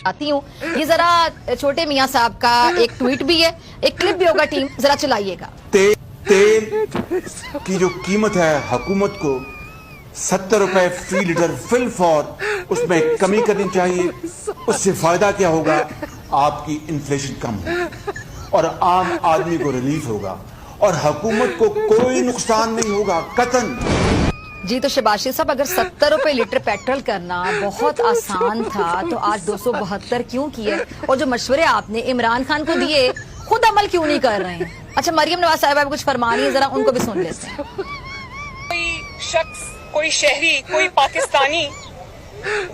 आती हूँ। ये जरा छोटे मियाँ साहब का एक ट्वीट भी है, एक क्लिप भी होगा, टीम जरा चलाइएगा। तेल की जो कीमत है हुकूमत को 70 रुपए फी लीटर फिल फॉर, उसमें कमी करनी चाहिए। उससे फायदा क्या होगा? आपकी इन्फ्लेशन कम होगी और आम आदमी को रिलीफ होगा और हुकूमत को कोई नुकसान नहीं होगा कतन। जी तो शबाशी साहब, अगर 70 रुपए लीटर पेट्रोल करना बहुत आसान था तो आज 272 क्यों किए? और जो मशवरे आपने इमरान खान को दिए खुद अमल क्यों नहीं कर रहे हैं? अच्छा, मरियम नवाज साहिबा कुछ फरमा रही है, जरा उनको भी सुन लेते हैं। कोई शख्स, कोई शहरी, कोई पाकिस्तानी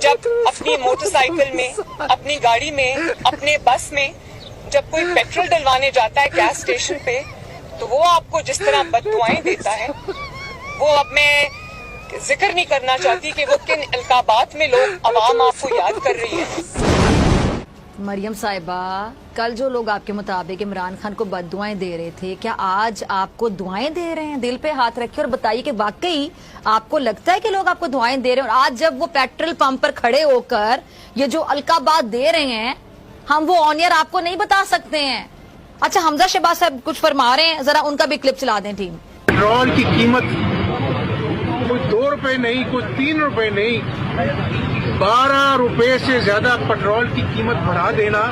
जब अपनी मोटरसाइकिल में, अपनी गाड़ी में, अपने बस में जब कोई पेट्रोल डलवाने जाता है गैस स्टेशन पे, तो वो आपको जिस तरह बददुआएं देता है, वो अब मैं जिक्र नहीं करना चाहती कि वो किन अलकाबात में लोग अवाम आपको याद कर रही है। मरियम साहिबा, कल जो लोग आपके मुताबिक इमरान खान को बददुआएं दे रहे थे, क्या आज आपको दुआएं दे रहे हैं? दिल पे हाथ रखिए और बताइए कि वाकई आपको लगता है कि लोग आपको दुआएं दे रहे हैं? और आज जब वो पेट्रोल पंप पर खड़े होकर ये जो अलकाबात दे रहे हैं, हम वो ऑन एयर आपको नहीं बता सकते हैं। अच्छा, हमजा शहबाज साहब कुछ फरमा रहे हैं, जरा उनका भी क्लिप चला दें टीम। पेट्रोल की कीमत कोई 2 रुपए नहीं, कोई 3 रुपए नहीं, 12 रुपए से ज्यादा पेट्रोल की कीमत बढ़ा देना,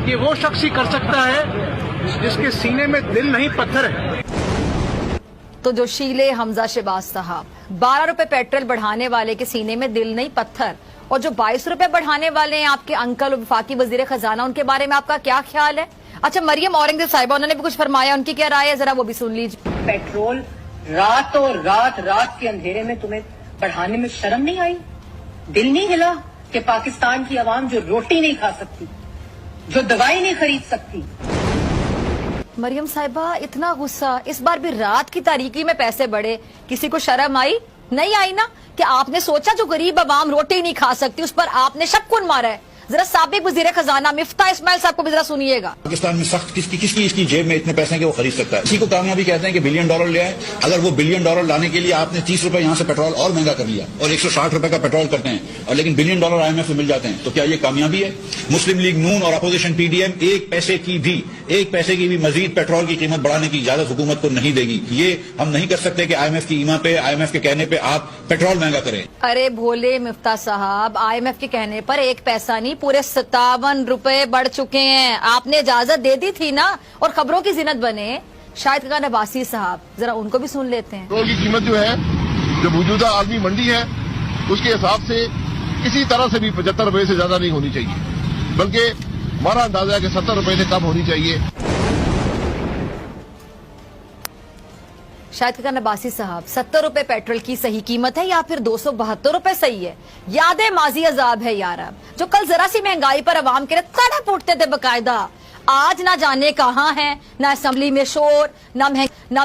ये वो शख्स ही कर सकता है जिसके सीने में दिल नहीं पत्थर है। तो जो शीले हमजा शहबाज साहब, 12 रुपए पेट्रोल बढ़ाने वाले के सीने में दिल नहीं पत्थर, और जो 22 रुपए बढ़ाने वाले हैं आपके अंकल और वफाकी वजीर खजाना, उनके बारे में आपका क्या ख्याल है? अच्छा, मरियम औरंगजेब साहिबा, उन्होंने भी कुछ फरमाया, उनकी क्या राय है, जरा वो भी सुन लीजिए। पेट्रोल रात के अंधेरे में तुम्हें बढ़ाने में शर्म नहीं आई? दिल नहीं हिला कि पाकिस्तान की आवाम जो रोटी नहीं खा सकती, जो दवाई नहीं खरीद सकती? मरियम साहिबा, इतना गुस्सा, इस बार भी रात की तारीकी में पैसे बढ़े, किसी को शर्म आई? नहीं आई ना? कि आपने सोचा जो गरीब आवाम रोटी नहीं खा सकती उस पर आपने शक्कुन मारा है? जरा साबिक वजीर खजाना मिफ्ता इस्माइल साहब को भी जरा सुनिएगा। पाकिस्तान में सख्त किसकी इसकी जेब में इतने पैसे हैं कि वो खरीद सकता है? इसी को कामयाबी कहते हैं कि $1 बिलियन ले आए। अगर वो $1 बिलियन लाने के लिए आपने 30 रुपए यहाँ से पेट्रोल और महंगा कर लिया और 160 रुपए का पेट्रोल करते हैं, और लेकिन $1 बिलियन IMF में मिल जाते हैं, तो क्या ये कामयाबी है? मुस्लिम लीग नून और अपोजिशन PDM एक पैसे की भी मजीद पेट्रोल की कीमत बढ़ाने की इजाजत हुकूमत को नहीं देगी। ये हम नहीं कर सकते कि IMF की ईमा पे, IMF के कहने पे आप पेट्रोल महंगा करें। अरे भोले मिफ्ता साहब, IMF के कहने पर 1 पैसा नहीं, पूरे 57 रुपए बढ़ चुके हैं। आपने इजाजत दे दी थी ना, और खबरों की जिन्नत बने शाहिद खान अब्बासी साहब, जरा उनको भी सुन लेते हैं। पेट्रोल की कीमत जो है, जो मौजूदा आलमी मंडी है, उसके हिसाब से किसी तरह से भी 75 रुपए से ज्यादा नहीं होनी चाहिए, बल्कि हमारा अंदाजा है कि 70 रुपए से कम होनी चाहिए। शाहिद खान अब्बासी साहब, 70 रुपए पेट्रोल की सही कीमत है या फिर 272 रुपए सही है? यादें माजी अजाब है यार, अब जो कल जरा सी महंगाई पर अवाम के लिए तड़प उठते थे बकायदा, आज ना जाने कहाँ हैं, ना असेंबली में शोर, ना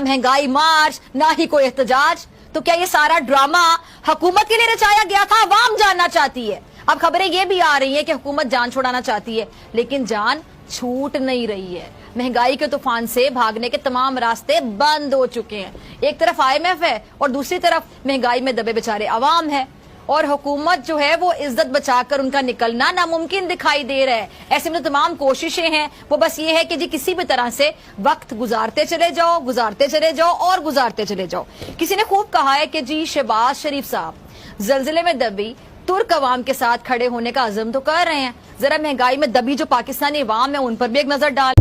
महंगाई मार्च, ना ही कोई एहतजाज। तो क्या ये सारा ड्रामा हुकूमत के लिए रचाया गया था? अवाम जानना चाहती है। अब खबरें ये भी आ रही है कि हुकूमत जान छुड़ाना चाहती है, लेकिन जान छूट नहीं रही है। महंगाई के तूफान से भागने के तमाम रास्ते बंद हो चुके हैं। एक तरफ IMF है और दूसरी तरफ महंगाई में दबे बेचारे अवाम है, और हुकूमत जो है वो इज्जत बचाकर उनका निकलना नामुमकिन दिखाई दे रहा है। ऐसे में तमाम कोशिशें हैं वो बस ये है कि जी किसी भी तरह से वक्त गुजारते चले जाओ और गुजारते चले जाओ। किसी ने खूब कहा है कि जी शहबाज शरीफ साहब जलजिले में दबी तुर्क अवाम के साथ खड़े होने का अज़म तो कर रहे हैं, जरा महंगाई में दबी जो पाकिस्तानी अवाम है उन पर भी एक नजर डाल।